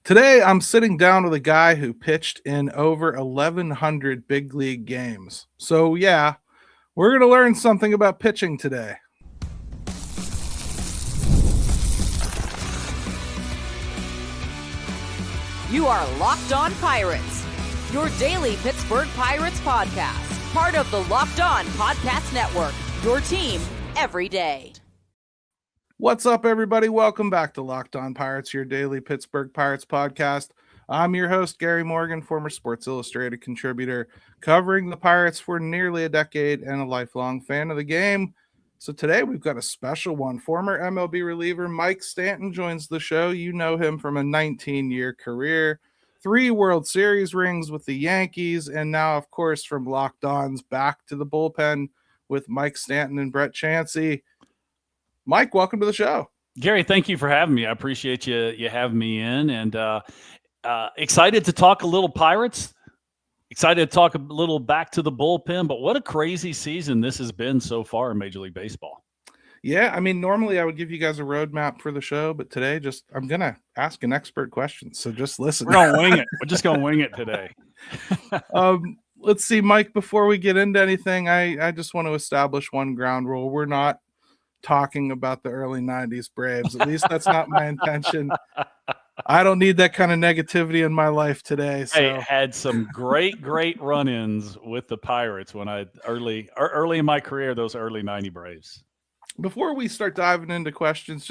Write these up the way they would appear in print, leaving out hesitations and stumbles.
Today, I'm sitting down with a guy who pitched in over 1,100 big league games. So, yeah, we're going to learn something about pitching today. You are Locked On Pirates, your daily Pittsburgh Pirates podcast, part of the Locked On Podcast Network, your team every day. What's up, everybody? Welcome back to Locked On Pirates, your daily Pittsburgh Pirates podcast. I'm your host, Gary Morgan, former Sports Illustrated contributor, covering the Pirates for nearly a decade and a lifelong fan of the game. So today we've got a special one. Former MLB reliever Mike Stanton joins the show. You know him from a 19-year career, 3 World Series rings with the Yankees, and now, of course, from Locked On's Back to the Bullpen with Mike Stanton and Brett Chansey. Mike, welcome to the show. Gary, thank you for having me. I appreciate you having me in, and excited to talk a little Pirates. Excited to talk a little back to the bullpen, but what a crazy season this has been so far in Major League Baseball. Yeah, I mean, normally I would give you guys a roadmap for the show, but today I'm going to ask an expert question, so just listen. We're going to wing it. We're just going to wing it today. Let's see, Mike, before we get into anything, I just want to establish one ground rule. We're not talking about the early 90s Braves. At least that's not my intention. I don't need that kind of negativity in my life today. So. I had some great run-ins with the Pirates when early in my career, those early 90 Braves. Before we start diving into questions,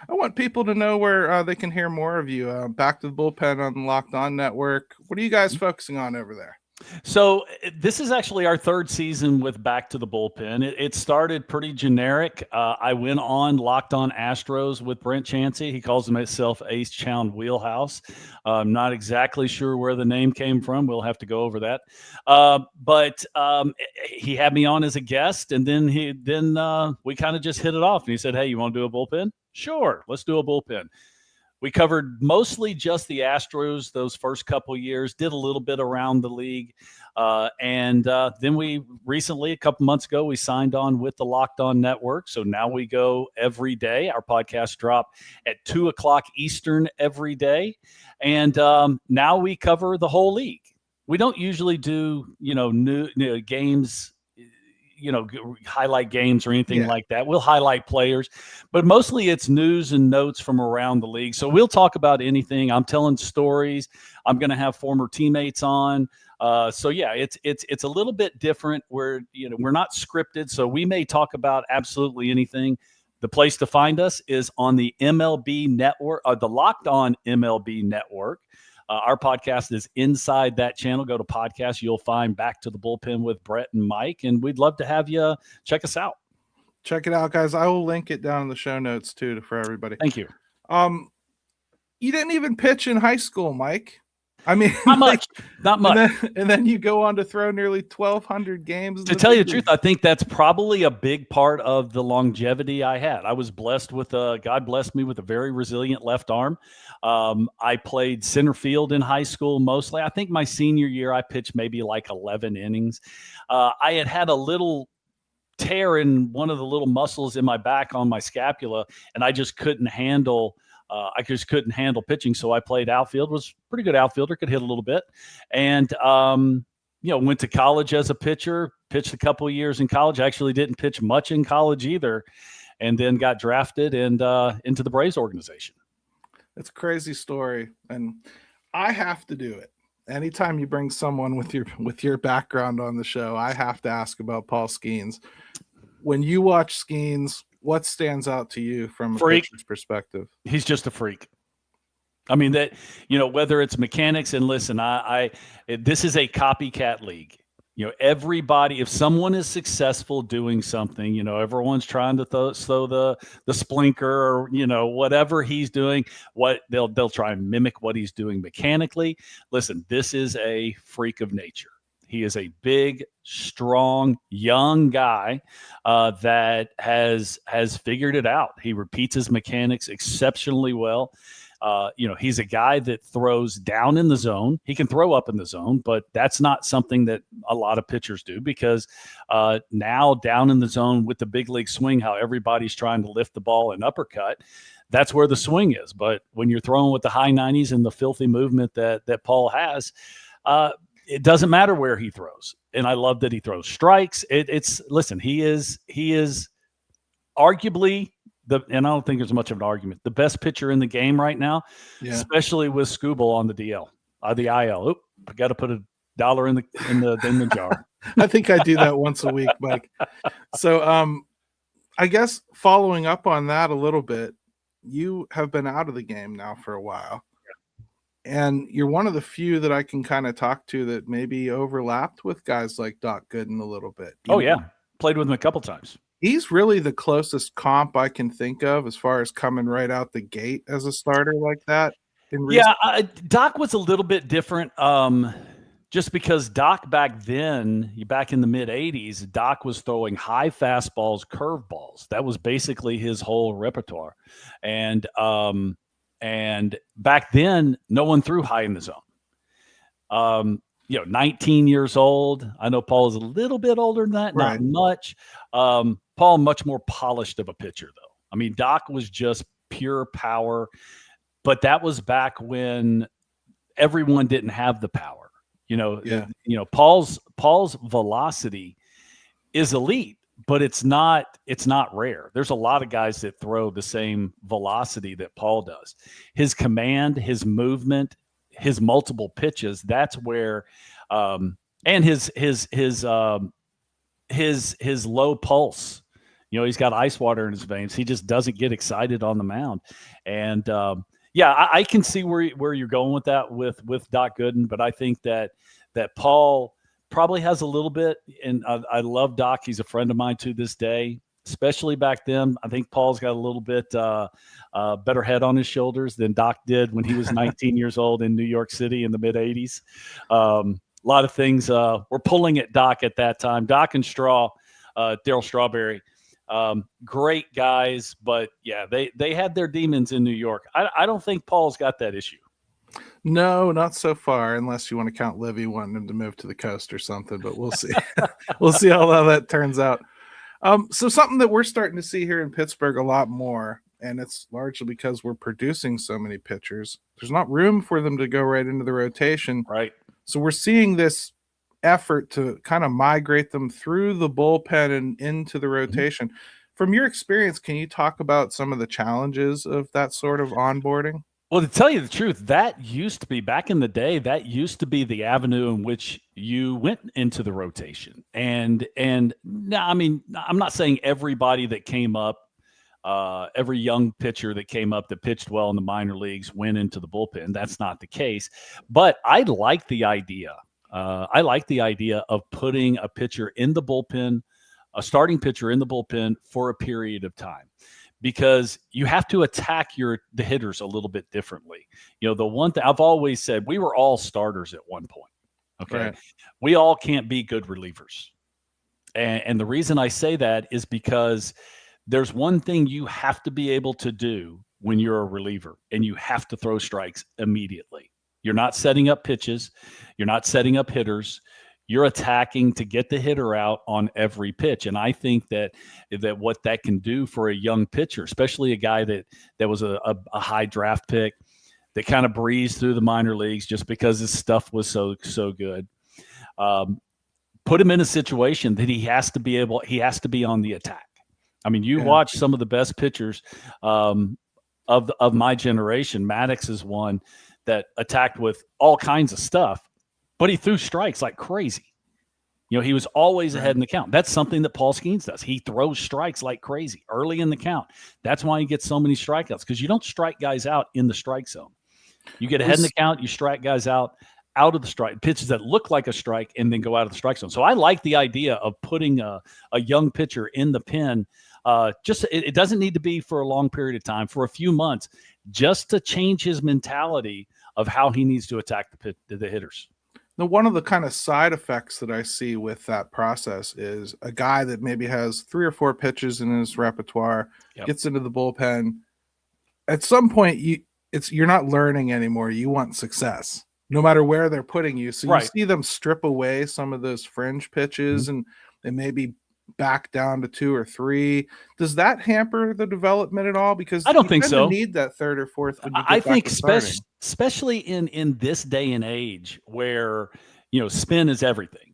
I want people to know where they can hear more of you. Back to the Bullpen on the Locked On Network. What are you guys focusing on over there? So this is actually our 3rd season with Back to the Bullpen. It started pretty generic. I went on Locked On Astros with Brent Chansey. He calls himself Ace Chown Wheelhouse. I'm not exactly sure where the name came from. We'll have to go over that. But he had me on as a guest, and then we kind of just hit it off. And he said, "Hey, you want to do a bullpen? Sure, let's do a bullpen." We covered mostly just the Astros those first couple of years, did a little bit around the league. And then we recently, a couple months ago, we signed on with the Locked On Network. So now we go every day. Our podcasts drop at 2 o'clock Eastern every day. And now we cover the whole league. We don't usually do, new games, highlight games or anything like that. We'll highlight players, but mostly it's news and notes from around the league. So we'll talk about anything. I'm telling stories. I'm going to have former teammates on. So yeah, it's a little bit different where, we're not scripted. So we may talk about absolutely anything. The place to find us is on the MLB network, the Locked On MLB network. Our podcast is inside that channel. Go to podcast. You'll find Back to the Bullpen with Brett and Mike, and we'd love to have you check us out. Check it out, guys. I will link it down in the show notes, too, for everybody. Thank you. You didn't even pitch in high school, Mike. I mean, not much. And then you go on to throw nearly 1,200 games. To tell you the truth, I think that's probably a big part of the longevity I had. I was blessed with God blessed me with a very resilient left arm. I played center field in high school mostly. I think my senior year, I pitched maybe like 11 innings. I had a little tear in one of the little muscles in my back on my scapula, and I just couldn't handle pitching. So I played outfield, was a pretty good outfielder, could hit a little bit. And, went to college as a pitcher, pitched a couple of years in college. Actually didn't pitch much in college either. And then got drafted and into the Braves organization. It's a crazy story. And I have to do it. Anytime you bring someone with your background on the show, I have to ask about Paul Skenes. When you watch Skenes, what stands out to you from a pitcher's perspective? He's just a freak. I mean, that, whether it's mechanics, and listen, this is a copycat league. Everybody, if someone is successful doing something, everyone's trying to throw the splinker or, whatever he's doing, they'll try and mimic what he's doing mechanically. Listen, this is a freak of nature. He is a big, strong, young guy that has figured it out. He repeats his mechanics exceptionally well. He's a guy that throws down in the zone. He can throw up in the zone, but that's not something that a lot of pitchers do because now down in the zone with the big league swing, how everybody's trying to lift the ball and uppercut, that's where the swing is. But when you're throwing with the high 90s and the filthy movement that Paul has, it doesn't matter where he throws. And I love that he throws strikes. Listen, he is arguably and I don't think there's much of an argument, the best pitcher in the game right now, especially with Skubal on the DL, the IL. Oop, I got to put $1 in the jar. I think I do that once a week, Mike. So, I guess following up on that a little bit, you have been out of the game now for a while, and you're one of the few that I can kind of talk to that maybe overlapped with guys like Doc Gooden a little bit. Yeah. Played with him a couple times. He's really the closest comp I can think of as far as coming right out the gate as a starter like that. Doc was a little bit different. Just because Doc back then, back in the mid 80s, Doc was throwing high fastballs, curveballs. That was basically his whole repertoire. And back then, no one threw high in the zone. 19 years old. I know Paul is a little bit older than that, right. Not much. Paul, much more polished of a pitcher, though. I mean, Doc was just pure power, but that was back when everyone didn't have the power. Paul's velocity is elite, but it's not rare. There's a lot of guys that throw the same velocity that Paul does. His command, his movement, his multiple pitches, that's where and his low pulse. He's got ice water in his veins. He just doesn't get excited on the mound. And I can see where you're going with that with Doc Gooden, but I think that Paul probably has a little bit, and I love Doc. He's a friend of mine to this day, especially back then. I think Paul's got a little bit better head on his shoulders than Doc did when he was 19 years old in New York City in the mid 80s. A lot of things were pulling at Doc at that time. Doc and Darryl Strawberry, great guys, but they had their demons in New York. I don't think Paul's got that issue. No, not so far, unless you want to count Livy wanting him to move to the coast or something, but we'll see. We'll see how that turns out. So something that we're starting to see here in Pittsburgh a lot more, and it's largely because we're producing so many pitchers. There's not room for them to go right into the rotation. Right. So we're seeing this effort to kind of migrate them through the bullpen and into the rotation. Mm-hmm. From your experience, can you talk about some of the challenges of that sort of onboarding? Well, to tell you the truth, that used to be, back in the day, that used to be the avenue in which you went into the rotation. And now, I mean, I'm not saying everybody that came up, every young pitcher that came up that pitched well in the minor leagues went into the bullpen. That's not the case. But I like the idea. I like the idea of putting a pitcher in the bullpen, a starting pitcher in the bullpen for a period of time. Because you have to attack the hitters a little bit differently. The one thing I've always said, we were all starters at one point. Okay. Right. We all can't be good relievers. And the reason I say that is because there's one thing you have to be able to do when you're a reliever, and you have to throw strikes immediately. You're not setting up pitches. You're not setting up hitters. You're attacking to get the hitter out on every pitch. And I think that what that can do for a young pitcher, especially a guy that was a high draft pick, that kind of breezed through the minor leagues just because his stuff was so good, put him in a situation that he has to be on the attack. I mean, you watch some of the best pitchers of my generation. Maddox is one that attacked with all kinds of stuff, but he threw strikes like crazy. He was always ahead in the count. That's something that Paul Skenes does. He throws strikes like crazy early in the count. That's why he gets so many strikeouts, because you don't strike guys out in the strike zone. You get ahead in the count, you strike guys out of the strike, pitches that look like a strike, and then go out of the strike zone. So I like the idea of putting a young pitcher in the pen. It doesn't need to be for a long period of time, for a few months, just to change his mentality of how he needs to attack the hitters. Now, one of the kind of side effects that I see with that process is a guy that maybe has 3 or 4 pitches in his repertoire, gets into the bullpen. At some point, you're not learning anymore. You want success, no matter where they're putting you. So you see them strip away some of those fringe pitches and maybe back down to 2 or 3. Does that hamper the development at all? Because I don't you think tend so. to need that 3rd or 4th when you get I back think to starting. especially in this day and age where, spin is everything.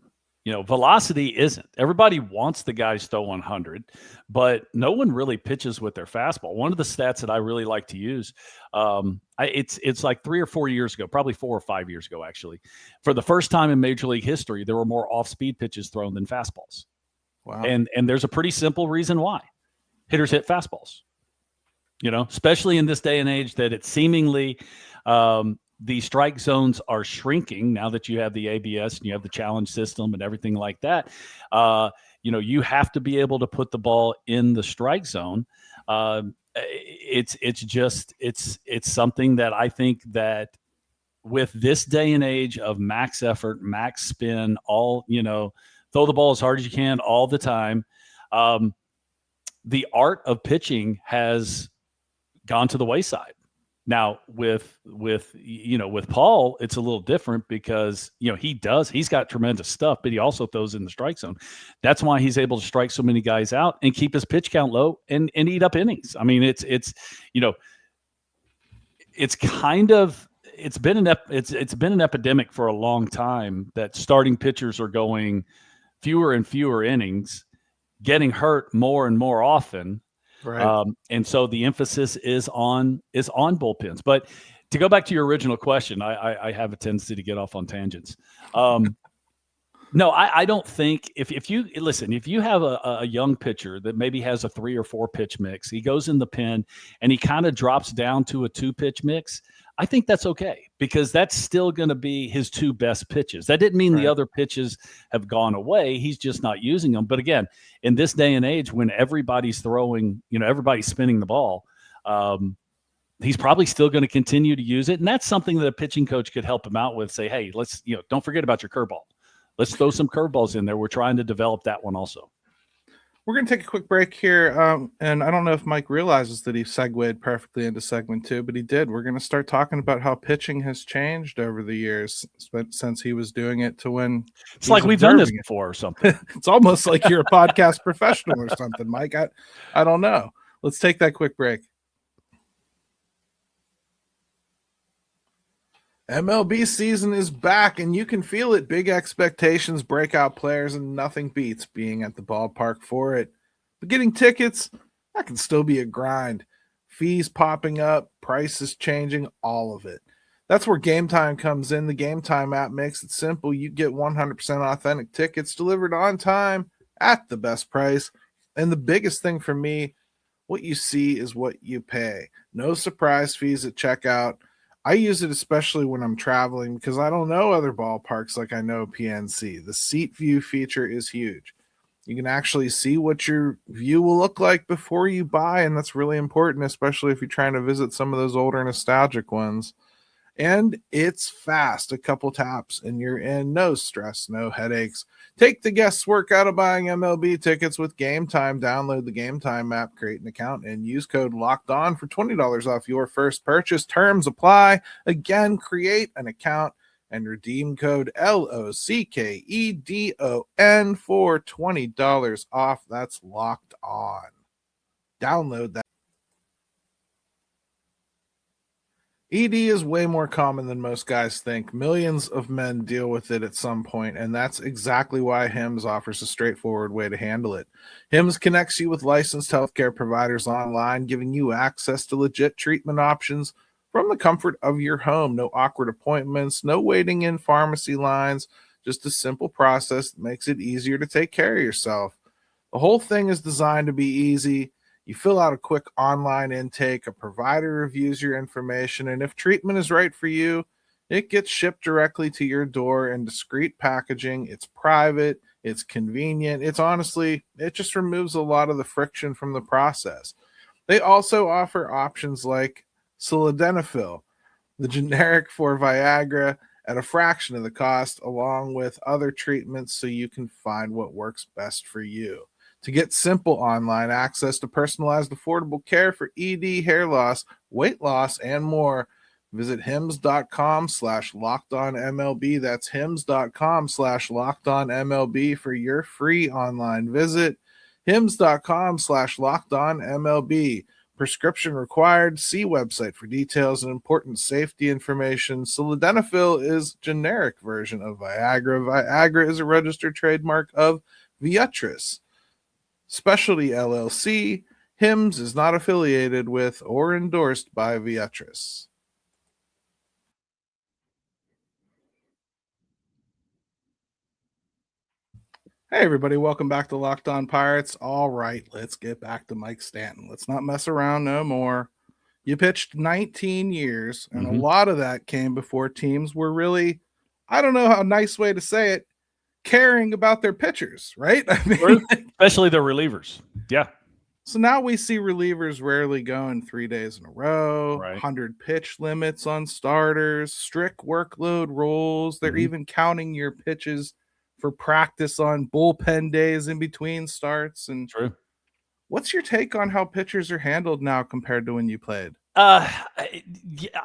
Velocity isn't. Everybody wants the guys throw 100, but no one really pitches with their fastball. One of the stats that I really like to use, it's like 3 or 4 years ago, probably 4 or 5 years ago, actually. For the first time in Major League history, there were more off-speed pitches thrown than fastballs. Wow. And there's a pretty simple reason why. Hitters hit fastballs, especially in this day and age that it's seemingly the strike zones are shrinking now that you have the ABS and you have the challenge system and everything like that. You have to be able to put the ball in the strike zone. It's something that I think that with this day and age of max effort, max spin, throw the ball as hard as you can all the time. The art of pitching has gone to the wayside. Now with Paul, it's a little different because, he's got tremendous stuff, but he also throws in the strike zone. That's why he's able to strike so many guys out and keep his pitch count low and eat up innings. I mean, it's been an epidemic for a long time that starting pitchers are going fewer and fewer innings, getting hurt more and more often. Right. And so the emphasis is on bullpens. But to go back to your original question, I have a tendency to get off on tangents. No, I don't think if you have a young pitcher that maybe has a 3 or 4 pitch mix, he goes in the pen and he kind of drops down to a 2 pitch mix. I think that's okay because that's still going to be his 2 best pitches. That didn't mean the other pitches have gone away. He's just not using them. But again, in this day and age when everybody's throwing, everybody's spinning the ball, he's probably still going to continue to use it. And that's something that a pitching coach could help him out with. Say, hey, let's, don't forget about your curveball. Let's throw some curveballs in there. We're trying to develop that one also. We're going to take a quick break here, and I don't know if Mike realizes that he segued perfectly into segment 2, but he did. We're going to start talking about how pitching has changed over the years since he was doing it to when it's like we've done this before or something. It's almost like you're a podcast professional or something, Mike. I don't know. Let's take that quick break. MLB season is back, and you can feel it. Big expectations, breakout players, and nothing beats being at the ballpark for it. But getting tickets, that can still be a grind. Fees popping up, prices changing, all of it. That's where Game Time comes in. The Game Time app makes it simple. You get 100% authentic tickets delivered on time at the best price. And the biggest thing for me, what you see is what you pay. No surprise fees at checkout. I use it especially when I'm traveling because I don't know other ballparks like I know PNC. The seat view feature is huge. You can actually see what your view will look like before you buy, and that's really important, especially if you're trying to visit some of those older nostalgic ones. And it's fast. A couple taps and you're in. No stress, no headaches. Take the guesswork out of buying MLB tickets with Game Time. Download the Game Time app, create an account, and use code LOCKEDON for $20 off your first purchase. Terms apply. Again, create an account and redeem code LOCKEDON for $20 off. That's Locked On. Download that. ED is way more common than most guys think. Millions of men deal with it at some point, and that's exactly why HIMS offers a straightforward way to handle it. HIMS connects you with licensed healthcare providers online, giving you access to legit treatment options from the comfort of your home. No awkward appointments, no waiting in pharmacy lines, just a simple process that makes it easier to take care of yourself. The whole thing is designed to be easy. You fill out a quick online intake, a provider reviews your information, and if treatment is right for you, it gets shipped directly to your door in discreet packaging. It's private, it's convenient. It just removes a lot of the friction from the process. They also offer options like sildenafil, the generic for Viagra, at a fraction of the cost, along with other treatments so you can find what works best for you. To get simple online access to personalized, affordable care for ED, hair loss, weight loss, and more, visit hims.com/lockedonmlb. That's hims.com/lockedonmlb for your free online visit. hims.com/lockedonmlb. Prescription required. See website for details and important safety information. Sildenafil is generic version of Viagra. Viagra is a registered trademark of Viatris. Specialty LLC. Hims is not affiliated with or endorsed by Viatris. Hey, everybody. Welcome back to Locked On Pirates. All right, let's get back to Mike Stanton. Let's not mess around no more. You pitched 19 years, and a lot of that came before teams were really, I don't know how nice way to say it, caring about their pitchers, right? I mean, especially the relievers. Yeah. So now we see relievers rarely going 3 days in a row, 100 pitch limits on starters, strict workload rules. They're even counting your pitches for practice on bullpen days in between starts. And what's your take on how pitchers are handled now compared to when you played? I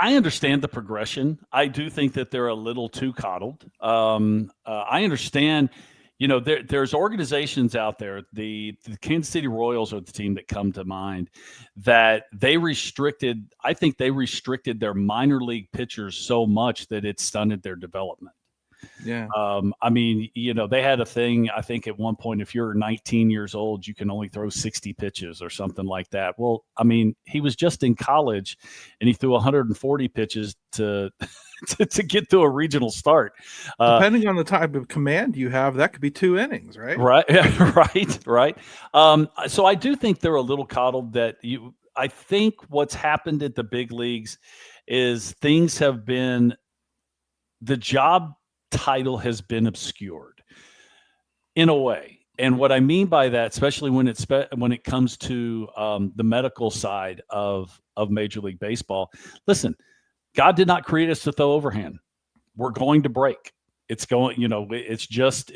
understand the progression. I do think that they're a little too coddled. I understand, there's organizations out there. The Kansas City Royals are the team that come to mind, that I think they restricted their minor league pitchers so much that it stunted their development. Yeah. They had a thing, I think at one point, if you're 19 years old, you can only throw 60 pitches or something like that. Well, he was just in college and he threw 140 pitches to get to a regional start. Depending on the type of command you have, that could be 2 innings, right? Right. So I do think they're a little coddled. I think what's happened at the big leagues is the job title has been obscured in a way. And what I mean by that, especially when it comes to the medical side of Major League Baseball, listen, God did not create us to throw overhand. We're going to break. It's going, it's just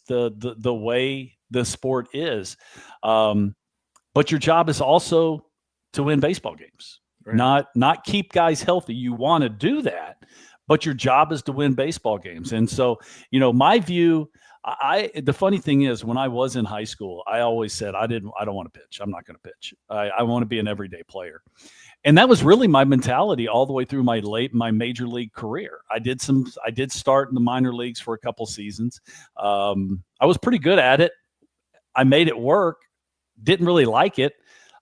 the way the sport is. But your job is also to win baseball games, not keep guys healthy. You want to do that, but your job is to win baseball games. And so, my view, the funny thing is, when I was in high school, I always said, I don't want to pitch. I'm not going to pitch. I want to be an everyday player. And that was really my mentality all the way through my major league career. I did start in the minor leagues for a couple seasons. I was pretty good at it. I made it work. Didn't really like it.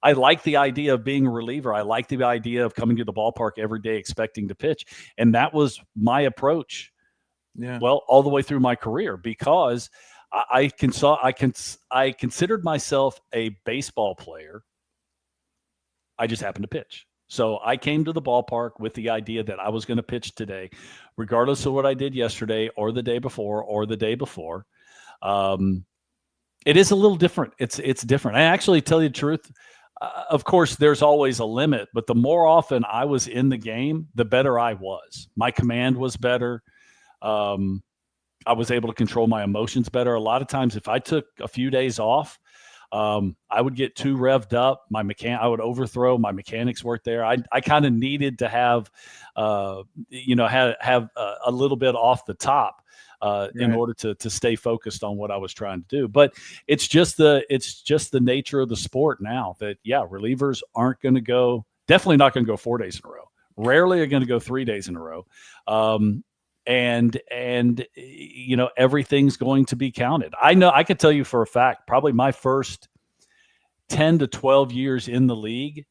I like the idea of being a reliever. I like the idea of coming to the ballpark every day expecting to pitch. And that was my approach. Yeah. Well, all the way through my career, because I considered myself a baseball player. I just happened to pitch. So I came to the ballpark with the idea that I was going to pitch today, regardless of what I did yesterday or the day before or the day before. It is a little different. It's different. I actually, tell you the truth, of course, there's always a limit, but the more often I was in the game, the better I was. My command was better. I was able to control my emotions better. A lot of times, if I took a few days off, I would get too revved up. I would overthrow. My mechanics weren't there. I kind of needed to have a little bit off the top in order to stay focused on what I was trying to do. But it's just the nature of the sport now that, relievers aren't going to go, definitely not going to go 4 days in a row. Rarely are going to go 3 days in a row. And everything's going to be counted. I could tell you for a fact, probably my first 10 to 12 years in the league,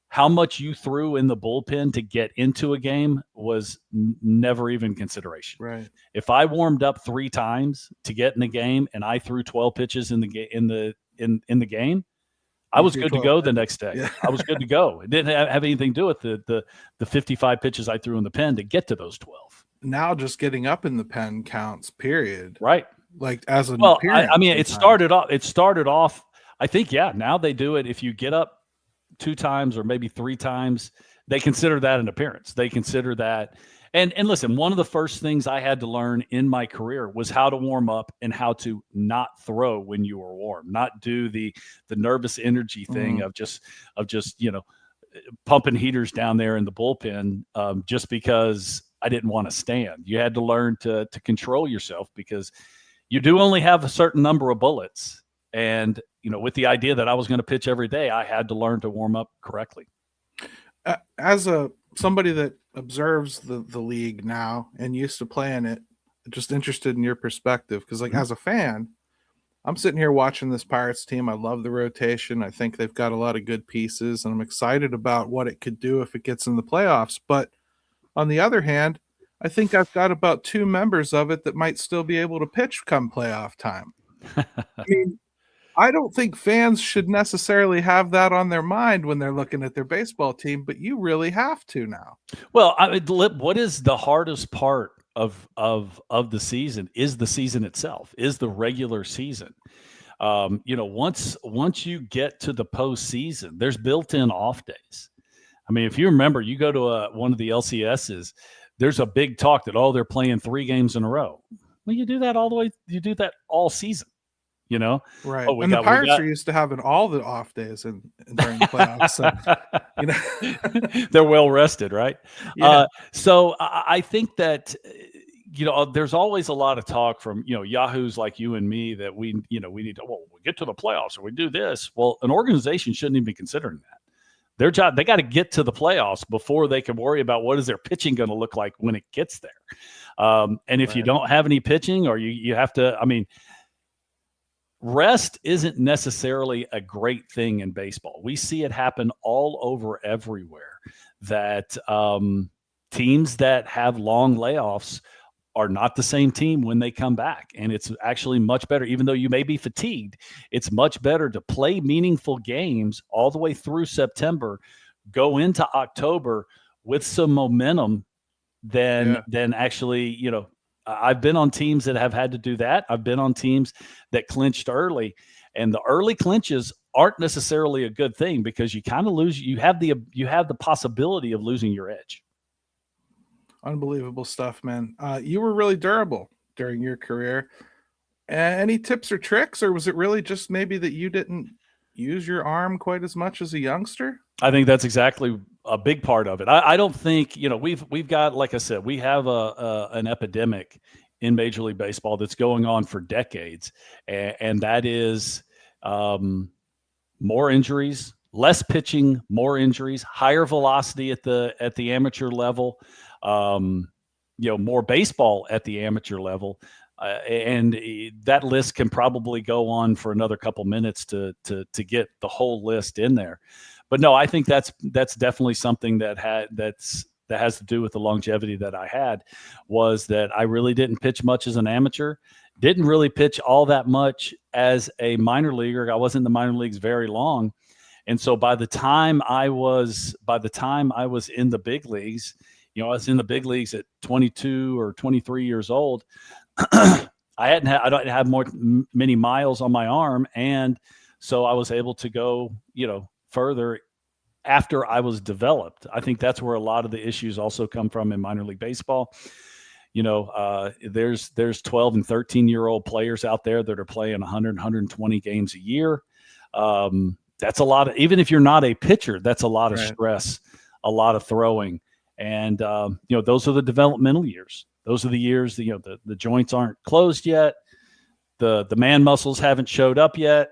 how much you threw in the bullpen to get into a game was never even consideration. Right. If I warmed up 3 times to get in the game and I threw 12 pitches in the game, I was good to go the next day. Yeah. I was good to go. It didn't have anything to do with the 55 pitches I threw in the pen to get to those 12. Now just getting up in the pen counts, period. Right. Like as an appearance. It started off, I think, now they do it. If you get up 2 times or maybe 3 times, they consider that an appearance. They consider that. And listen, one of the first things I had to learn in my career was how to warm up and how to not throw when you were warm, not do the nervous energy thing of just pumping heaters down there in the bullpen just because I didn't want to stand. You had to learn to control yourself, because you do only have a certain number of bullets And, with the idea that I was going to pitch every day, I had to learn to warm up correctly. As somebody that observes the league now and used to play in it, just interested in your perspective, because as a fan, I'm sitting here watching this Pirates team. I love the rotation. I think they've got a lot of good pieces, and I'm excited about what it could do if it gets in the playoffs. But on the other hand, I think I've got about 2 members of it that might still be able to pitch come playoff time. I mean, I don't think fans should necessarily have that on their mind when they're looking at their baseball team, but you really have to now. Well, what is the hardest part of the season is the season itself, is the regular season. Once you get to the postseason, there's built-in off days. I mean, if you remember, you go to one of the LCSs, there's a big talk that, they're playing 3 games in a row. Well, you do that you do that all season, Right. And the Pirates are used to having all the off days during the playoffs. So, they're well rested, right? Yeah. So I think that, there's always a lot of talk from, yahoos like you and me that we need to, we get to the playoffs or we do this. Well, an organization shouldn't even be considering that. Their job, they got to get to the playoffs before they can worry about what is their pitching going to look like when it gets there. And if you don't have any pitching, or you have to, rest isn't necessarily a great thing in baseball. We see it happen all over everywhere, that teams that have long layoffs are not the same team when they come back. And it's actually much better, even though you may be fatigued, it's much better to play meaningful games all the way through September, go into October with some momentum than actually, I've been on teams that have had to do that. I've been on teams that clinched early, and the early clinches aren't necessarily a good thing, because you kind of lose. You have the possibility of losing your edge. Unbelievable stuff, man. You were really durable during your career. Any tips or tricks, or was it really just maybe that you didn't use your arm quite as much as a youngster? I think that's exactly a big part of it. I don't think, we've got, like I said, we have an epidemic in Major League Baseball that's going on for decades. And that is more injuries, less pitching, more injuries, higher velocity at the amateur level, more baseball at the amateur level. And that list can probably go on for another couple minutes to get the whole list in there. But no, I think that's definitely something that has to do with the longevity that I had, was that I really didn't pitch much as an amateur, didn't really pitch all that much as a minor leaguer. I wasn't in the minor leagues very long. And so by the time I was in the big leagues, I was in the big leagues at 22 or 23 years old. I don't have many miles on my arm. And so I was able to go, further after I was developed. I think that's where a lot of the issues also come from in minor league baseball. There's 12 and 13-year-old players out there that are playing 100, 120 games a year. That's a lot even if you're not a pitcher, that's a lot of stress, a lot of throwing. And, those are the developmental years. Those are the years that, the joints aren't closed yet. The man muscles haven't showed up yet,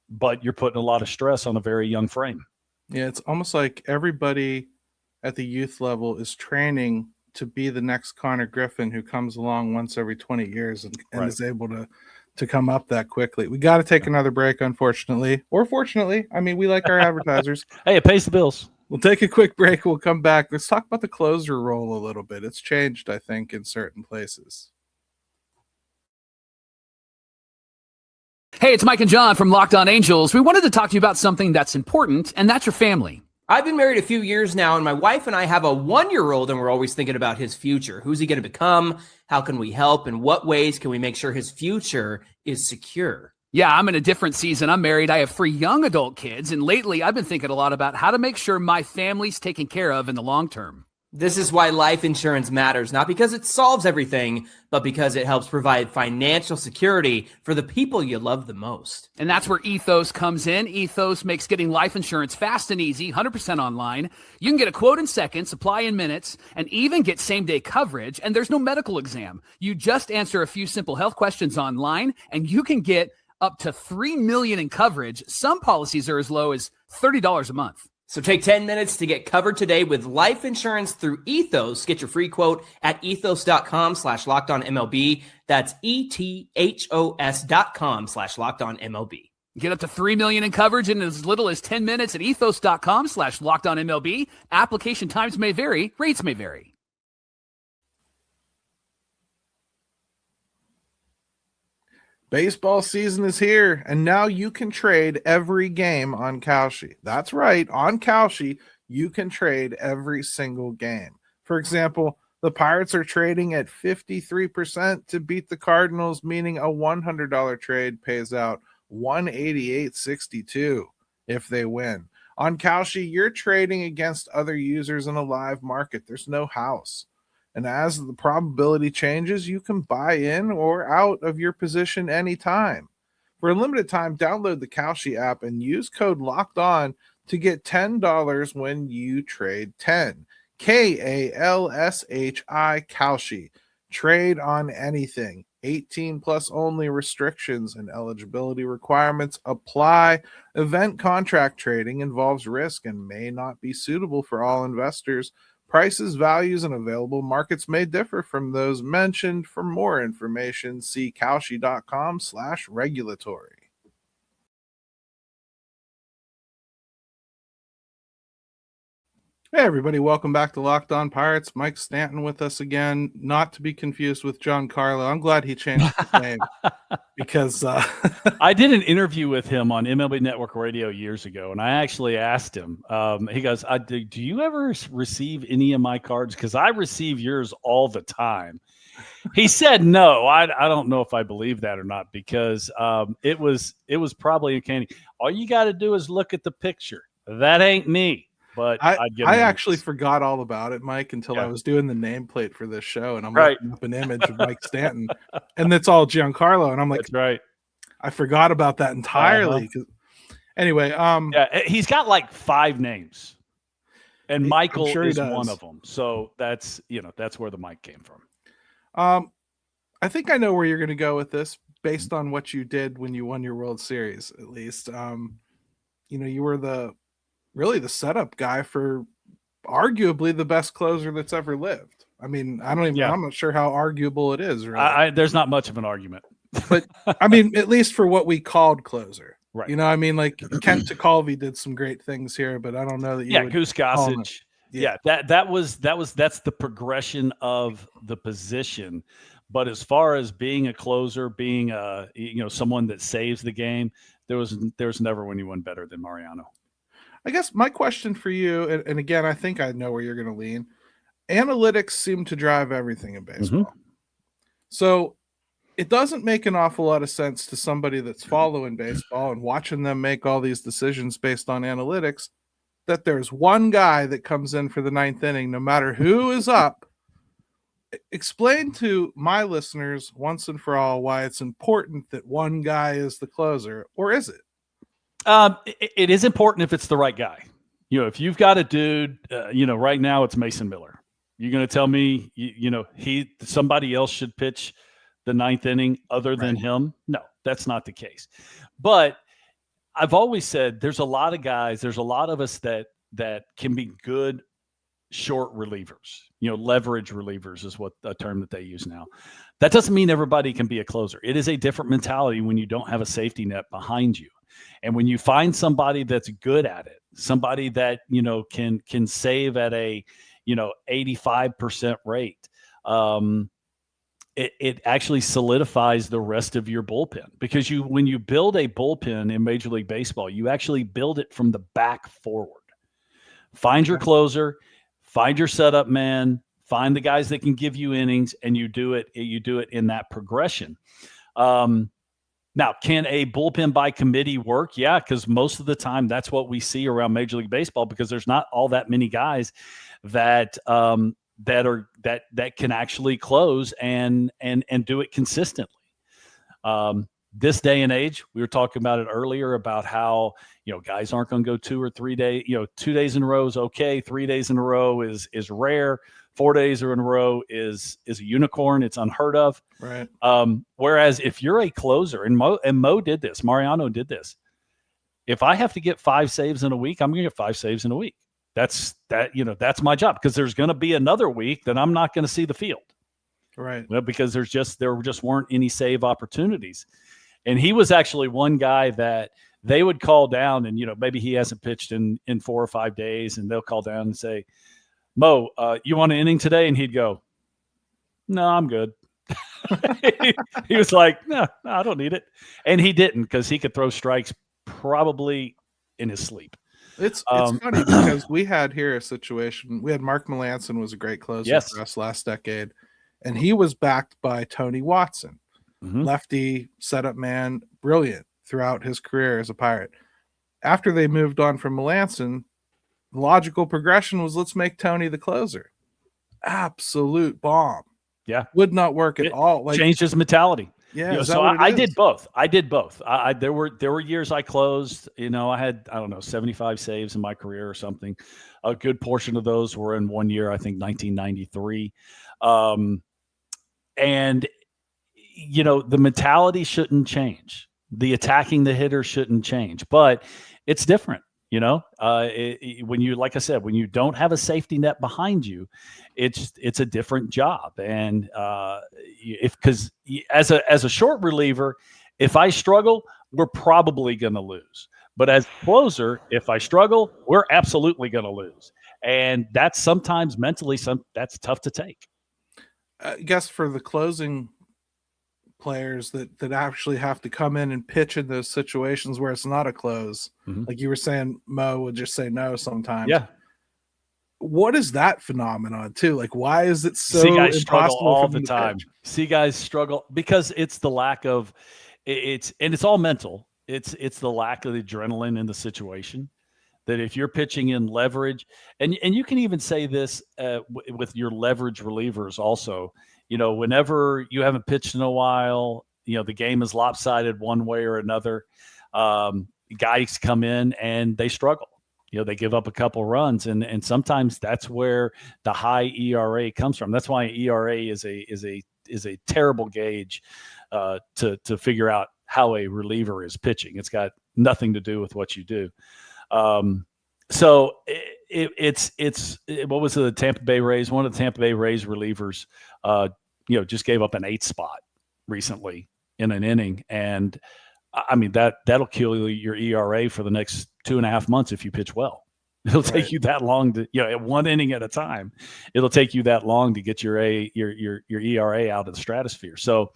but you're putting a lot of stress on a very young frame. Yeah, it's almost like everybody at the youth level is training to be the next Connor Griffin, who comes along once every 20 years and is able to come up that quickly. We got to take another break, unfortunately, or fortunately. I mean, we like our advertisers. Hey, it pays the bills. We'll take a quick break. We'll come back. Let's talk about the closer role a little bit. It's changed, I think, in certain places. Hey, it's Mike and John from Locked On Angels. We wanted to talk to you about something that's important, and that's your family. I've been married a few years now, and my wife and I have a 1-year-old, and we're always thinking about his future. Who's he going to become? How can we help? And what ways can we make sure his future is secure? Yeah, I'm in a different season. I'm married. I have 3 young adult kids, and lately I've been thinking a lot about how to make sure my family's taken care of in the long term. This is why life insurance matters, not because it solves everything, but because it helps provide financial security for the people you love the most. And that's where Ethos comes in. Ethos makes getting life insurance fast and easy, 100% online. You can get a quote in seconds, apply in minutes, and even get same-day coverage, and there's no medical exam. You just answer a few simple health questions online, and you can get up to $3 million in coverage. Some policies are as low as $30 a month. So take 10 minutes to get covered today with life insurance through Ethos. Get your free quote at ethos.com/lockedonmlb. That's ethos.com/lockedonmlb. Get up to $3 million in coverage in as little as 10 minutes at ethos.com/lockedonmlb. Application times may vary. Rates may vary. Baseball season is here, and now you can trade every game on Kalshi. That's right. On Kalshi, you can trade every single game. For example, the Pirates are trading at 53% to beat the Cardinals, meaning a $100 trade pays out $188.62 if they win. On Kalshi, you're trading against other users in a live market. There's no house. And as the probability changes, you can buy in or out of your position anytime. For a limited time, download the Kalshi app and use code LOCKEDON to get $10 when you trade 10. Kalshi, Kalshi. Trade on anything. 18 plus only. Restrictions and eligibility requirements apply. Event contract trading involves risk and may not be suitable for all investors. Prices, values, and available markets may differ from those mentioned. For more information, see kalshi.com/regulatory. Hey, everybody. Welcome back to Locked On Pirates. Mike Stanton with us again, not to be confused with Giancarlo. I'm glad he changed his name because I did an interview with him on MLB Network Radio years ago, and I actually asked him, he goes, do you ever receive any of my cards? Because I receive yours all the time. He said, no, I don't know if I believe that or not, because it was probably uncanny. All you got to do is look at the picture. That ain't me. But I actually forgot all about it, Mike, until I was doing the nameplate for this show, and I'm looking up an image of Mike Stanton, and it's all Giancarlo, and I'm like, that's right. I forgot about that entirely. Anyway, he's got like 5 names, and Michael is one of them. So that's where the Mike came from. I think I know where you're going to go with this, based on what you did when you won your World Series. At least, you were really the setup guy for arguably the best closer that's ever lived. I mean, I'm not sure how arguable it is. Really. There's not much of an argument. But I mean, at least for what we called closer. Right. Like Kent Tekulve did some great things here, but I don't know that you would Goose Gossage. That's the progression of the position. But as far as being a closer, being someone that saves the game, there was never anyone better than Mariano. I guess my question for you, and again, I think I know where you're going to lean. Analytics seem to drive everything in baseball. Mm-hmm. So it doesn't make an awful lot of sense to somebody that's following baseball and watching them make all these decisions based on analytics that there's one guy that comes in for the 9th inning, no matter who is up. Explain to my listeners once and for all why it's important that one guy is the closer, or is it? It is important if it's the right guy. If you've got a dude, right now it's Mason Miller. You're going to tell me, somebody else should pitch the 9th inning other than him? No, that's not the case. But I've always said there's a lot of guys, there's a lot of us that can be good short relievers. Leverage relievers is what a term that they use now. That doesn't mean everybody can be a closer. It is a different mentality when you don't have a safety net behind you. And when you find somebody that's good at it, somebody that, can save at a, 85% rate, it actually solidifies the rest of your bullpen, because when you build a bullpen in Major League Baseball, you actually build it from the back forward. Find your closer, find your setup man, find the guys that can give you innings, and you do it in that progression. Now, can a bullpen by committee work? Yeah, because most of the time that's what we see around Major League Baseball, because there's not all that many guys that can actually close and do it consistently. This day and age, we were talking about it earlier about how guys aren't going to go 2 or 3 days. 2 days in a row is okay. 3 days in a row is rare. 4 days in a row is a unicorn. It's unheard of. Right. Whereas if you're a closer, and Mo did this, Mariano did this. If I have to get 5 saves in a week, I'm going to get 5 saves in a week. That's my job, because there's going to be another week that I'm not going to see the field. Right. Well, because there just weren't any save opportunities. And he was actually one guy that they would call down, and, maybe he hasn't pitched in 4 or 5 days, and they'll call down and say, Mo, you want an inning today? And he'd go, no, I'm good. He was like, no, I don't need it. And he didn't, because he could throw strikes probably in his sleep. It's funny because we had here a situation. We had Mark Melanson was a great closer for us last decade, and he was backed by Tony Watson, lefty setup man, brilliant throughout his career as a Pirate. After they moved on from Melanson, the logical progression was, let's make Tony the closer. Absolute bomb. Yeah, would not work at all. Like, changed his mentality. Yeah, so I did both. There were years I closed. I had 75 saves in my career or something. A good portion of those were in one year, I think 1993. And the mentality shouldn't change. The attacking the hitter shouldn't change, but it's different. When you, like I said, when you don't have a safety net behind you, it's a different job. And because as a short reliever, if I struggle, we're probably going to lose. But as a closer, if I struggle, we're absolutely going to lose. And that's sometimes mentally that's tough to take. I guess for the closing players that actually have to come in and pitch in those situations where it's not a close, like you were saying, Mo would just say no sometimes. Yeah. What is that phenomenon too? Like, why is it so See guys struggle impossible all for the them to time? pitch? See guys struggle because it's the lack of it's all mental. It's the lack of the adrenaline in the situation. That if you're pitching in leverage, and you can even say this with your leverage relievers also. Whenever you haven't pitched in a while, the game is lopsided one way or another. Guys come in and they struggle. They give up a couple runs, and sometimes that's where the high ERA comes from. That's why ERA is a terrible gauge to figure out how a reliever is pitching. It's got nothing to do with what you do. So it's what was the Tampa Bay Rays? One of the Tampa Bay Rays relievers, just gave up an 8th spot recently in an inning. And I mean, that'll kill your ERA for the next 2.5 months if you pitch well. It'll take you that long to, at one inning at a time, it'll take you that long to get your ERA out of the stratosphere. So,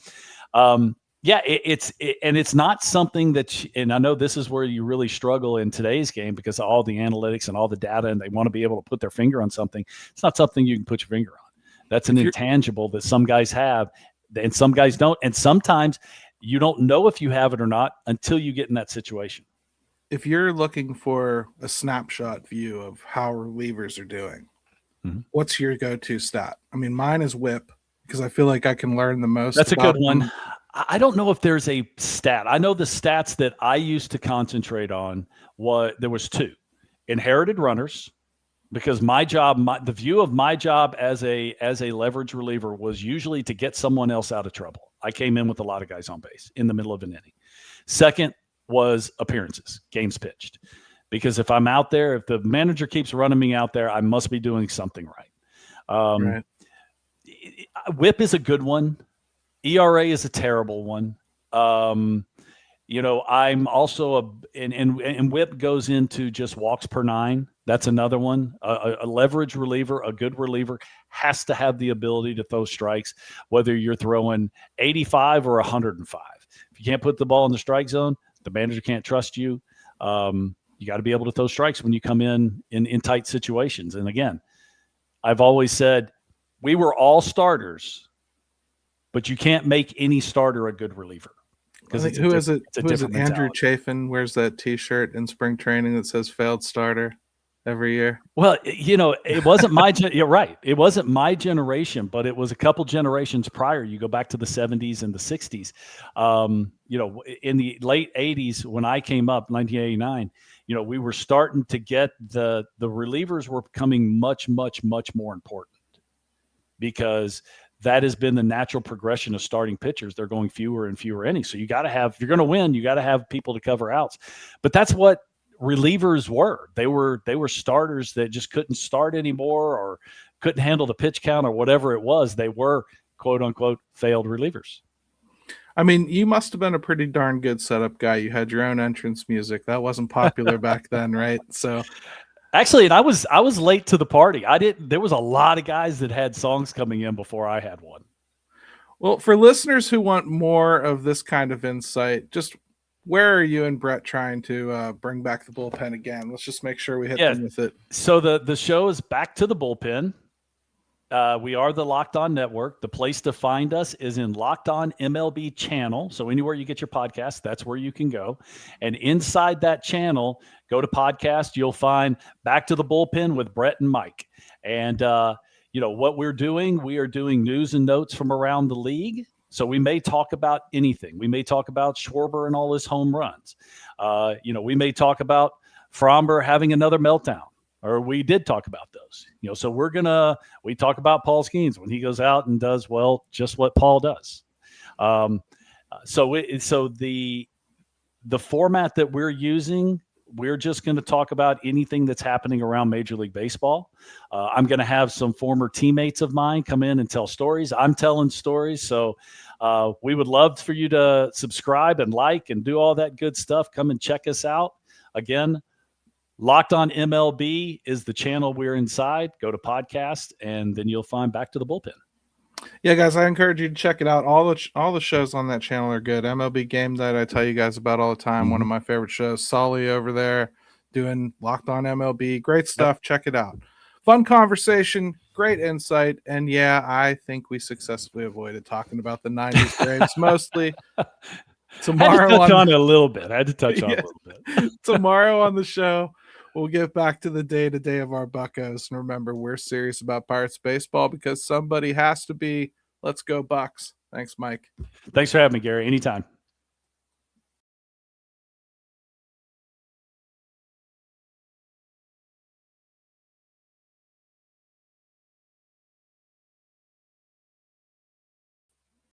it's not something that, and I know this is where you really struggle in today's game because of all the analytics and all the data, and they want to be able to put their finger on something. It's not something you can put your finger on. That's an intangible that some guys have and some guys don't. And sometimes you don't know if you have it or not until you get in that situation. If you're looking for a snapshot view of how relievers are doing, what's your go-to stat? I mean, mine is whip because I feel like I can learn the most. That's a good them. one. I don't know if there's a stat. I know the stats that I used to concentrate on there was 2. Inherited runners, because my job, the view of my job as a leverage reliever was usually to get someone else out of trouble. I came in with a lot of guys on base in the middle of an inning. Second was appearances, games pitched. Because if I'm out there, if the manager keeps running me out there, I must be doing something right. Whip is a good one. ERA is a terrible one. I'm also and whip goes into just walks per 9. That's another one. A leverage reliever, a good reliever, has to have the ability to throw strikes, whether you're throwing 85 or 105. If you can't put the ball in the strike zone, the manager can't trust you. You got to be able to throw strikes when you come in tight situations. And again, I've always said we were all starters, but you can't make any starter a good reliever. Because who is it? Andrew Chafin wears that T-shirt in spring training that says "failed starter" every year. Well, it wasn't my. You're right. It wasn't my generation, but it was a couple generations prior. You go back to the 70s and the 60s. In the late 80s when I came up, 1989. We were starting to get the relievers were becoming much, much, much more important. because that has been the natural progression of starting pitchers. They're going fewer and fewer innings. So you got to have, if you're going to win, you got to have people to cover outs. But that's what relievers were. They were starters that just couldn't start anymore or couldn't handle the pitch count or whatever it was. They were, quote unquote, failed relievers. I mean, you must have been a pretty darn good setup guy. You had your own entrance music. That wasn't popular back then, right? So actually, and I was late to the party. There was a lot of guys that had songs coming in before I had one. Well, for listeners who want more of this kind of insight, just where are you and Brett trying to bring back the bullpen again? Let's just make sure we hit them with it. So the show is Back to the Bullpen. We are the Locked On Network. The place to find us is in Locked On MLB channel. So anywhere you get your podcast, that's where you can go. And inside that channel, go to podcast. You'll find Back to the Bullpen with Brett and Mike. And, what we are doing news and notes from around the league. So we may talk about anything. We may talk about Schwarber and all his home runs. We may talk about Fromber having another meltdown. Or we did talk about those, so we talk about Paul Skenes when he goes out and does, just what Paul does. So the format that we're using, we're just going to talk about anything that's happening around Major League Baseball. I'm going to have some former teammates of mine come in and tell stories. I'm telling stories. So we would love for you to subscribe and like and do all that good stuff. Come and check us out. Again, Locked On MLB is the channel we're inside. Go to podcast, and then you'll find Back to the Bullpen. Yeah, guys, I encourage you to check it out. All the shows on that channel are good. MLB Game Night, I tell you guys about all the time. One of my favorite shows. Solly over there doing Locked On MLB. Great stuff. Yep. Check it out. Fun conversation, great insight, and yeah, I think we successfully avoided talking about the 90s Braves mostly. Tomorrow, I had to touch on it a little bit. Tomorrow on the show, we'll get back to the day-to-day of our Buccos. And remember, we're serious about Pirates baseball because somebody has to be. Let's go Bucks. Thanks, Mike. Thanks for having me, Gary. Anytime.